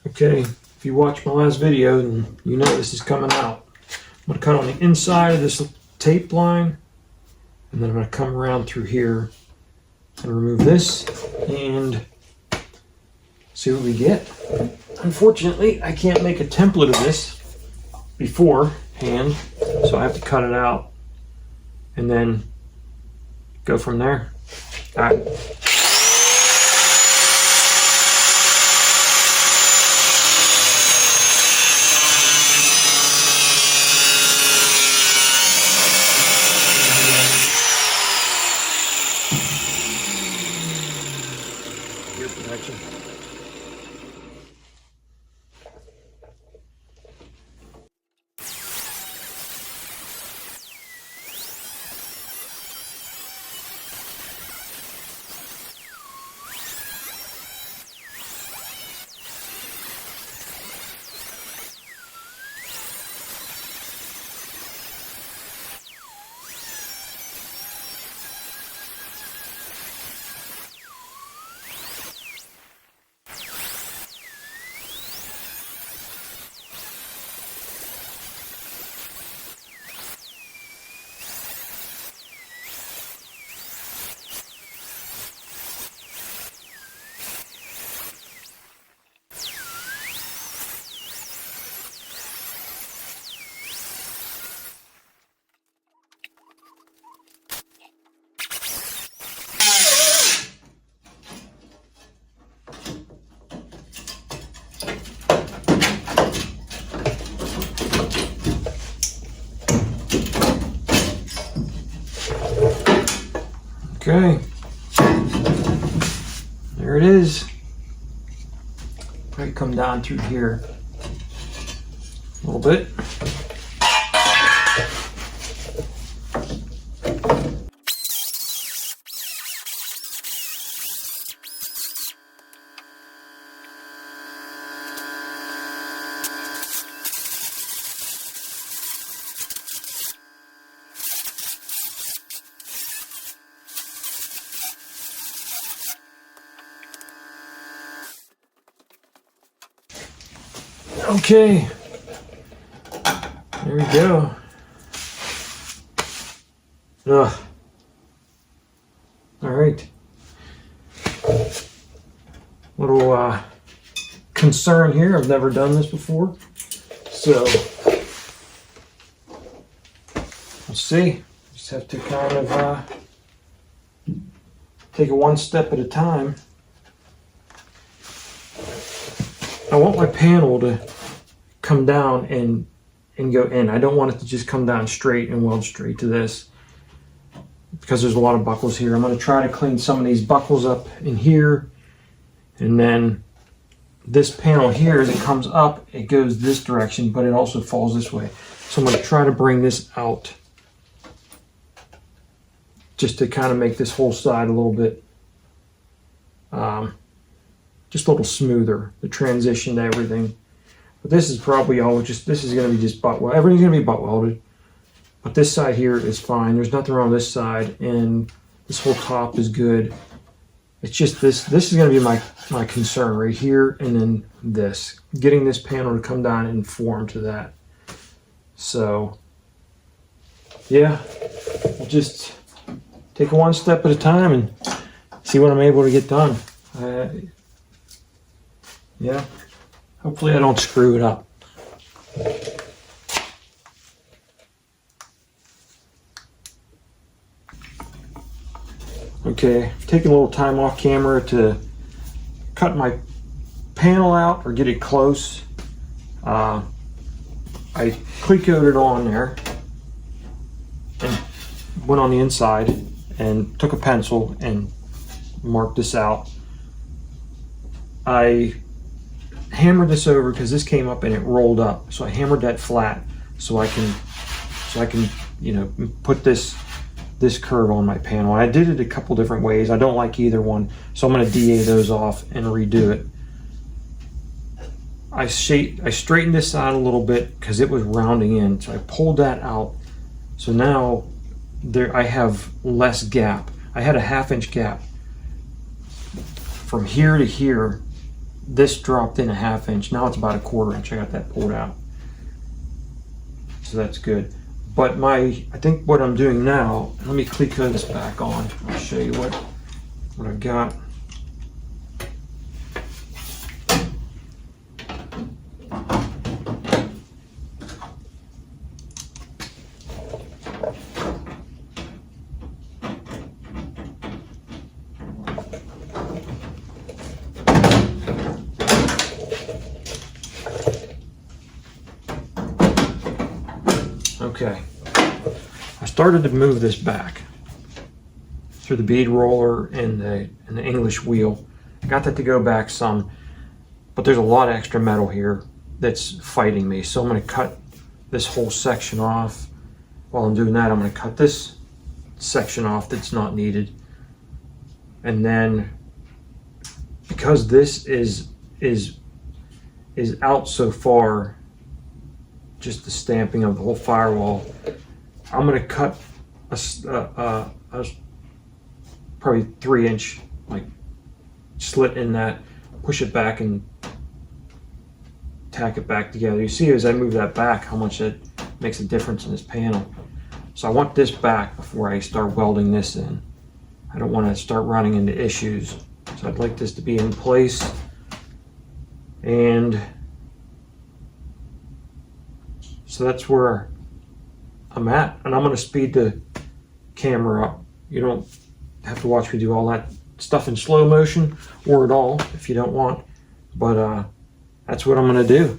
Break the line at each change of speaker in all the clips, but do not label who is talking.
Okay, if you watched my last video, then you know this is coming out. I'm going to cut on the inside of this tape line, and then I'm going to come around through here and remove this and see what we get. Unfortunately, I can't make a template of this beforehand, so I have to cut it out and then go from there. All right. Ear protection. Okay, there it is. Probably come down through here a little bit. Okay, there we go. Ugh. All right. Little concern here. I've never done this before, so let's see. Just have to kind of take it one step at a time. I want my panel to come down and go in. I don't want it to just come down straight and weld straight to this, because there's a lot of buckles here. I'm going to try to clean some of these buckles up in here, and then this panel here, as it comes up, it goes this direction, but it also falls this way. So I'm going to try to bring this out just to kind of make this whole side a little bit just a little smoother, the transition to everything. But this is probably all this is going to be just butt welded. Everything's going to be butt welded. But this side here is fine. There's nothing wrong with this side, and this whole top is good. It's just this is going to be my concern right here, and then this. Getting this panel to come down and form to that. So, yeah, we'll just take it one step at a time and see what I'm able to get done. Yeah, hopefully I don't screw it up. Okay, taking a little time off camera to cut my panel out or get it close. I cleat coated on there and went on the inside and took a pencil and marked this out. I hammered this over because this came up and it rolled up, so I hammered that flat so I can you know, put this curve on my panel. I did it a couple different ways. I don't like either one, so I'm going to DA those off and redo it. I straightened this out a little bit because it was rounding in, so I pulled that out. So now I have less gap. I had a 1/2 inch gap from here to here this dropped in a 1/2 inch. Now it's about a 1/4 inch. I got that pulled out. So that's good. But I think what I'm doing now, let me click this back on. I'll show you what I've got. Okay, I started to move this back through the bead roller and the English wheel. I got that to go back some, but there's a lot of extra metal here that's fighting me. So I'm going to cut this whole section off. While I'm doing that, I'm going to cut this section off that's not needed. And then, because this is out so far, just the stamping of the whole firewall, I'm going to cut a probably 3-inch like slit in that, push it back and tack it back together. You see as I move that back how much it makes a difference in this panel. So I want this back before I start welding this in. I don't want to start running into issues. So I'd like this to be in place. And so that's where I'm at, and I'm going to speed the camera up. You don't have to watch me do all that stuff in slow motion or at all if you don't want, but that's what I'm going to do.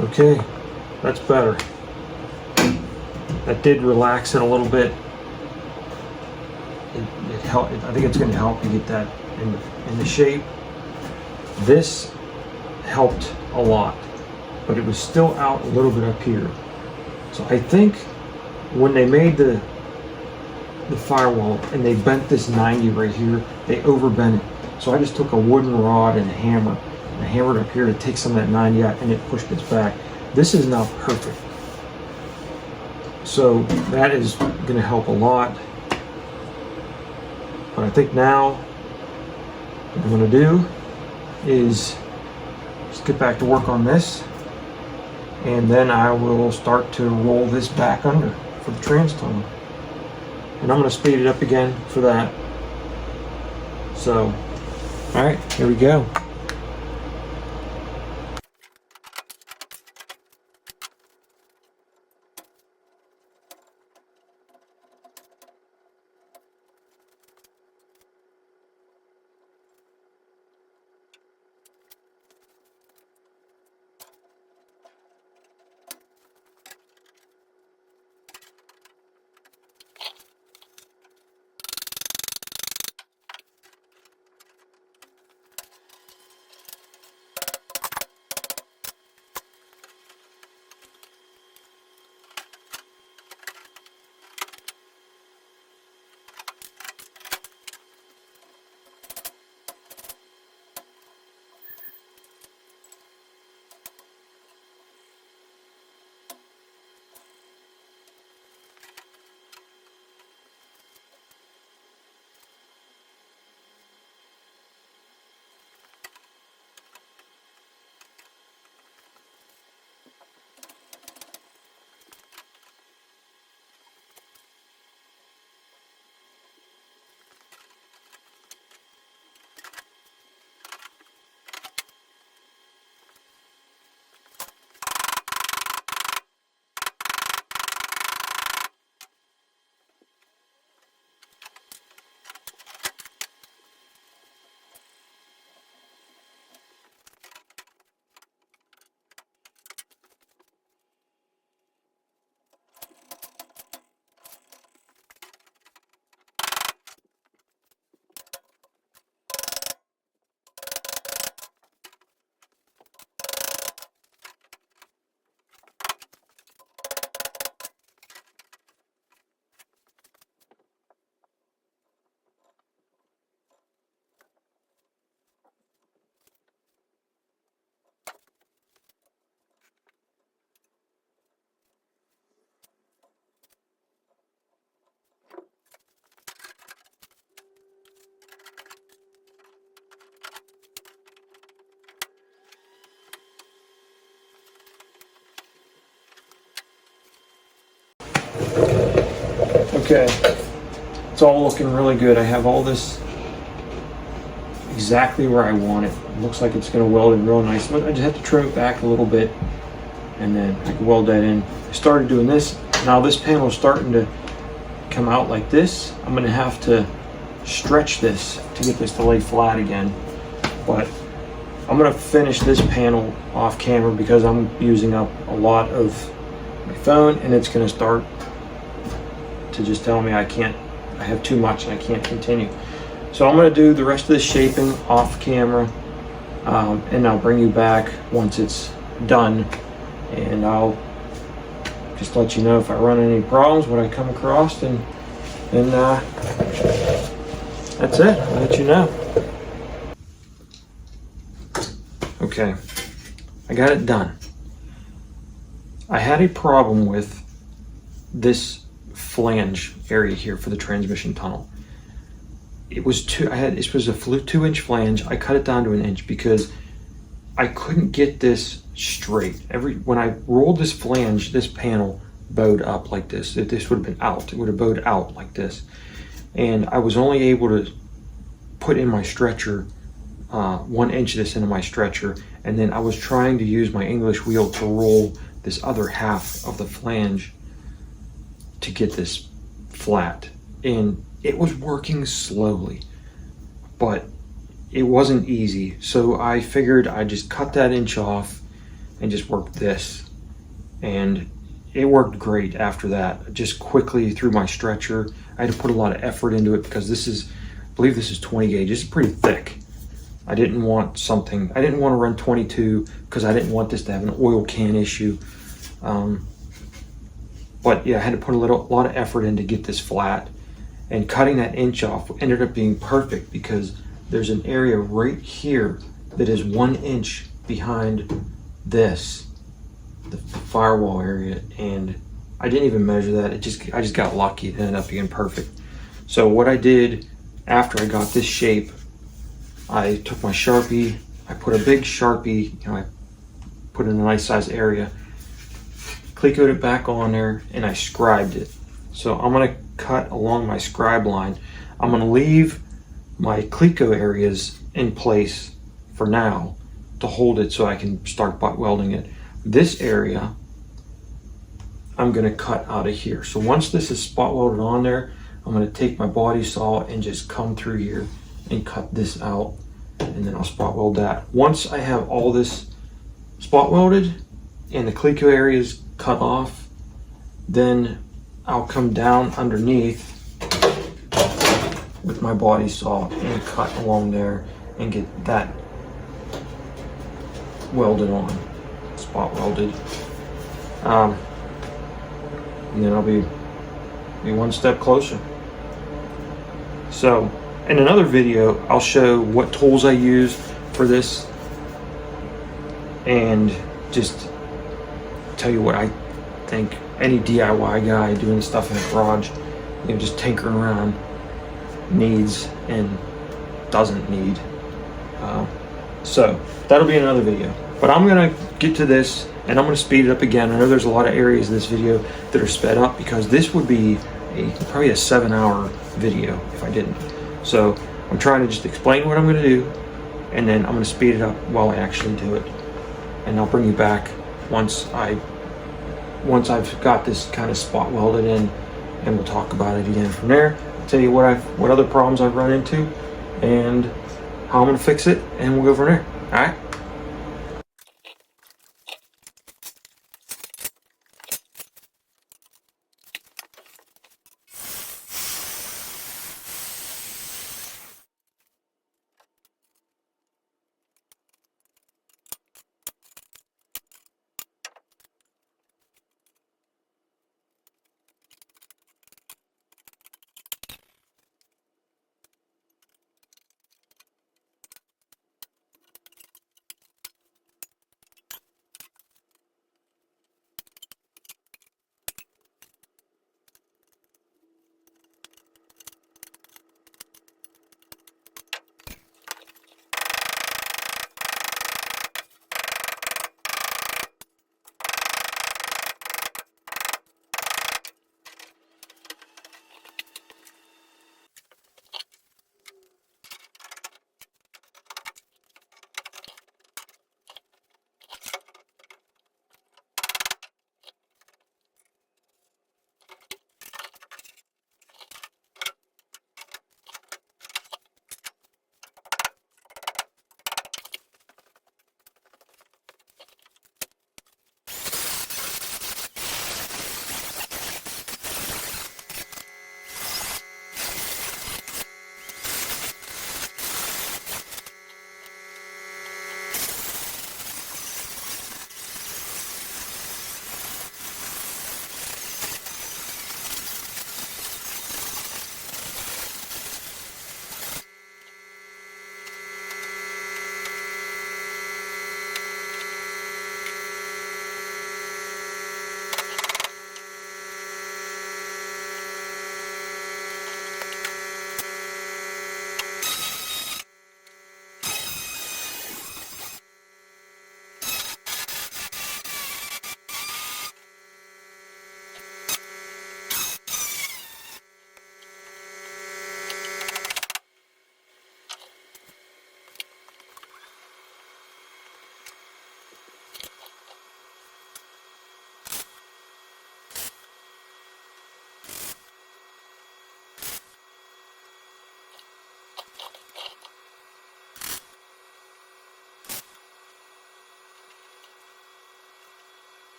Okay, that's better. That did relax it a little bit. It helped. I think it's going to help you get that in the shape. This helped a lot, but it was still out a little bit up here. So I think when they made the firewall and they bent this 90 right here, they overbent it. So I just took a wooden rod and a hammer and hammered up here to take some of that 90 out, and it pushed it back. This is now perfect. So that is going to help a lot. But I think now what I'm going to do is let's get back to work on this, and then I will start to roll this back under for the trans tunnel. And I'm going to speed it up again for that. So, all right, here we go. Okay, it's all looking really good. I have all this exactly where I want it. It looks like it's going to weld in real nice. I just have to trim it back a little bit, and then I can weld that in. I started doing this. Now this panel is starting to come out like this. I'm going to have to stretch this to get this to lay flat again. But I'm going to finish this panel off camera because I'm using up a lot of my phone, and it's going to start to just tell me I have too much and I can't continue. So I'm going to do the rest of the shaping off camera, and I'll bring you back once it's done, and I'll just let you know if I run into any problems, what I come across, and that's it. I'll let you know. Okay, I got it done. I had a problem with this flange area here for the transmission tunnel. It was this was a 2-inch flange. I cut it down to 1 inch because I couldn't get this straight. When I rolled this flange, this panel bowed up like this. This would have been out. It would have bowed out like this. And I was only able to put in my stretcher 1 inch of this into my stretcher, and then I was trying to use my English wheel to roll this other half of the flange to get this flat, and it was working slowly, but it wasn't easy. So I figured I'd just cut that inch off and just work this, and it worked great after that. Just quickly through my stretcher. I had to put a lot of effort into it because I believe this is 20 gauge. It's pretty thick. I didn't want to run 22 because I didn't want this to have an oil can issue. But yeah, I had to put a lot of effort in to get this flat, and cutting that inch off ended up being perfect because there's an area right here that is 1 inch behind this, the firewall area, and I didn't even measure that. I just got lucky. It ended up being perfect. So what I did after I got this shape, I took my Sharpie I put a big Sharpie, I put in a nice size area, Clecoed it back on there, and I scribed it. So I'm gonna cut along my scribe line. I'm gonna leave my Cleco areas in place for now to hold it so I can start butt welding it. This area, I'm gonna cut out of here. So once this is spot welded on there, I'm gonna take my body saw and just come through here and cut this out, and then I'll spot weld that. Once I have all this spot welded and the Cleco areas cut off, then I'll come down underneath with my body saw and cut along there and get that welded on, spot welded. And then I'll be one step closer. So in another video, I'll show what tools I use for this and just tell you what I think any DIY guy doing stuff in the garage, just tinkering around, needs and doesn't need. So that'll be another video. But I'm gonna get to this and I'm gonna speed it up again. I know there's a lot of areas in this video that are sped up because this would be probably a 7-hour video if I didn't. So I'm trying to just explain what I'm gonna do, and then I'm gonna speed it up while I actually do it. And I'll bring you back once I've got this kind of spot welded in, and we'll talk about it again from there. I'll tell you what other problems I've run into and how I'm gonna fix it, and we'll go from there. All right.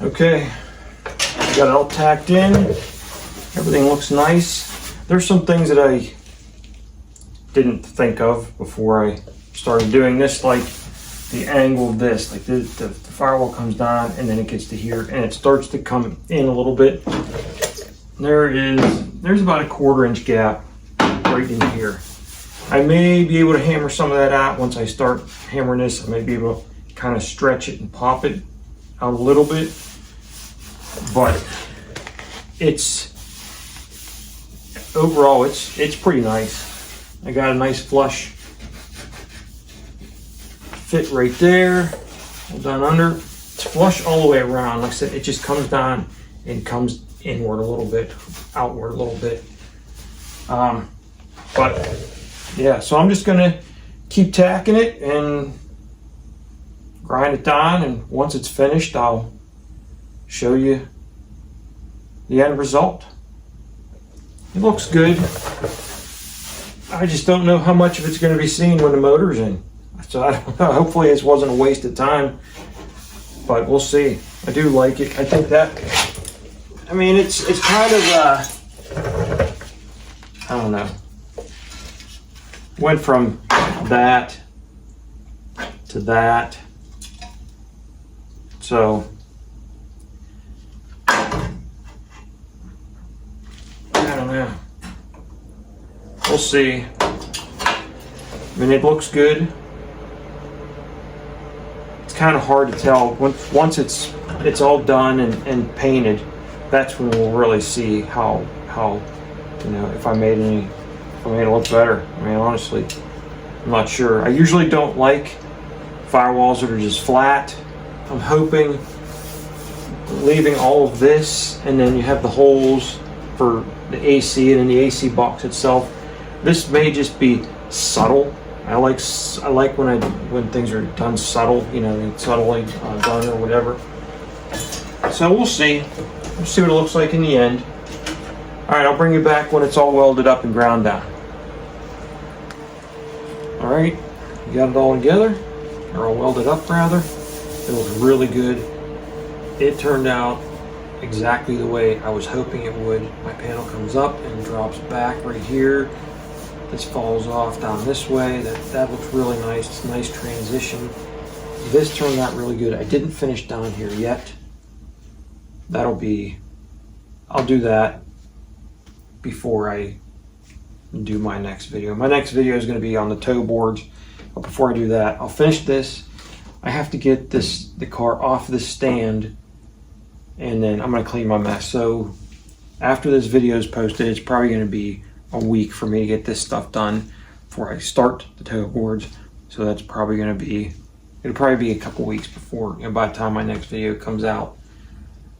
Okay, got it all tacked in. Everything looks nice. There's some things that I didn't think of before I started doing this, like the angle of this. Like the firewall comes down and then it gets to here and it starts to come in a little bit. There's about a 1/4 inch gap right in here. I may be able to hammer some of that out once I start hammering this. I may be able to kind of stretch it and pop it out a little bit, but it's overall it's pretty nice. I got a nice flush fit right there. Hold down under. It's flush all the way around. Like I said, it just comes down and comes inward a little bit, outward a little bit. But yeah, so I'm just gonna keep tacking it and grind it down, and once it's finished, I'll show you the end result. It looks good. I just don't know how much of it's going to be seen when the motor's in. So I don't know. Hopefully this wasn't a waste of time, but we'll see. I do like it. I think that, I mean, it's kind of, I don't know. Went from that to that. So I don't know. We'll see. I mean, it looks good. It's kind of hard to tell. Once it's all done and painted, that's when we'll really see how you know, if I made it look better. I mean, honestly, I'm not sure. I usually don't like firewalls that are just flat. I'm hoping leaving all of this, and then you have the holes for the AC and then the AC box itself. This may just be subtle. I like when things are done subtle, you know, subtly done or whatever. So we'll see. We'll see what it looks like in the end. All right, I'll bring you back when it's all welded up and ground down. All right, you got it all together, or all welded up rather. It looks really good. It turned out exactly the way I was hoping it would. My panel comes up and drops back right here. This falls off down this way. That looks really nice. It's a nice transition. This turned out really good. I didn't finish down here yet. I'll do that before I do my next video. My next video is going to be on the toe boards. But before I do that, I'll finish this. I have to get the car off the stand, and then I'm going to clean my mess. So after this video is posted, it's probably going to be a week for me to get this stuff done before I start the toe boards. So that's probably going to be, it'll probably be a couple weeks before, you know, by the time my next video comes out.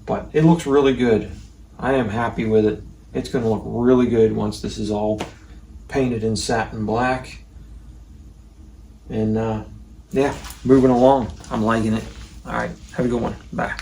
But it looks really good. I am happy with it. It's going to look really good once this is all painted in satin black. And yeah, moving along. I'm liking it. All right, have a good one. Bye.